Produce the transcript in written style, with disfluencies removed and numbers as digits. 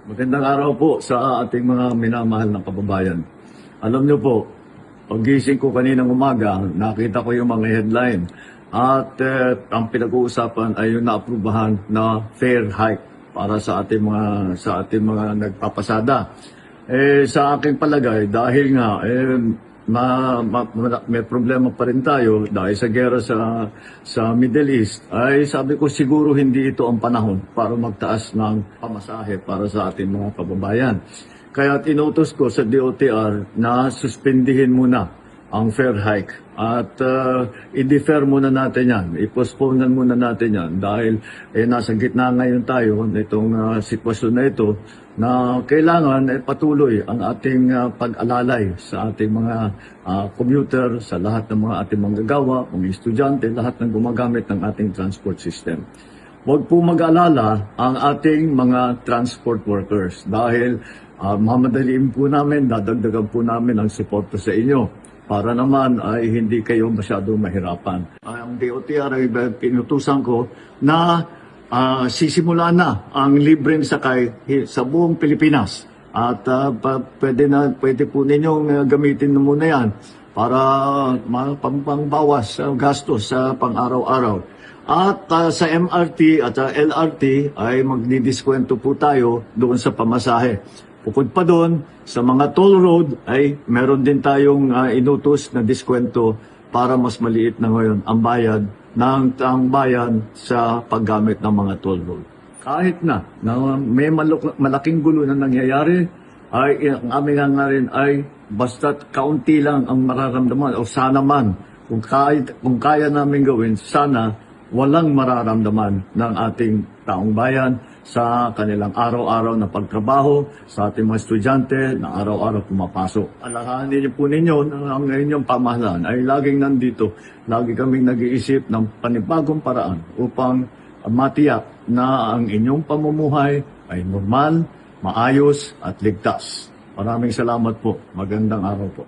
Magandang araw po sa ating mga minamahal na kababayan. Alam niyo po, paggising ko kaninang umaga, nakita ko yung mga headline at ang pinag-uusapan ay yung naaprubahan na fare hike para sa ating mga nagpapasada. Sa aking palagay, dahil nga may problema pa rin tayo dahil sa gera sa Middle East, ay sabi ko siguro hindi ito ang panahon para magtaas ng pamasahe para sa ating mga kababayan. Kaya tinutos ko sa DOTR na suspendihin muna ang fare hike at i-defer muna natin yan, i-postpone muna natin yan dahil nasa gitna ngayon tayo nitong sitwasyon na ito na kailangan patuloy ang ating pag-alalay sa ating mga commuter, sa lahat ng mga ating manggagawa, mga estudyante, lahat ng gumagamit ng ating transport system. Huwag po mag-alala ang ating mga transport workers dahil mamadaliin po namin, dadagdagan po namin ang suporta sa inyo para naman ay hindi kayo masyadong mahirapan. Ang DOTR ay pinutusan ko na sisimula na ang libreng sakay sa buong Pilipinas. At pwede po ninyong gamitin na muna yan para pangbawas gastos sa pang-araw-araw. At sa MRT at sa LRT ay magdidiskwento po tayo doon sa pamasahe. Bukod pa doon, sa mga toll road ay meron din tayong inutos na diskwento para mas maliit na ngayon ang bayad ng taong bayan sa paggamit ng mga toll road. Kahit na may malaking gulo na nangyayari, ay ang aming hangarin ay basta't kaunti lang ang mararamdaman o sana man, kung kaya namin gawin, sana walang mararamdaman ng ating taong bayan sa kanilang araw-araw na pagtrabaho, sa ating mga estudyante na araw-araw pumapasok. Alalahanin niyo po ninyo na ang inyong pamahalaan ay laging nandito. Lagi kaming nag-iisip ng panibagong paraan upang matiyak na ang inyong pamumuhay ay normal, maayos at ligtas. Maraming salamat po. Magandang araw po.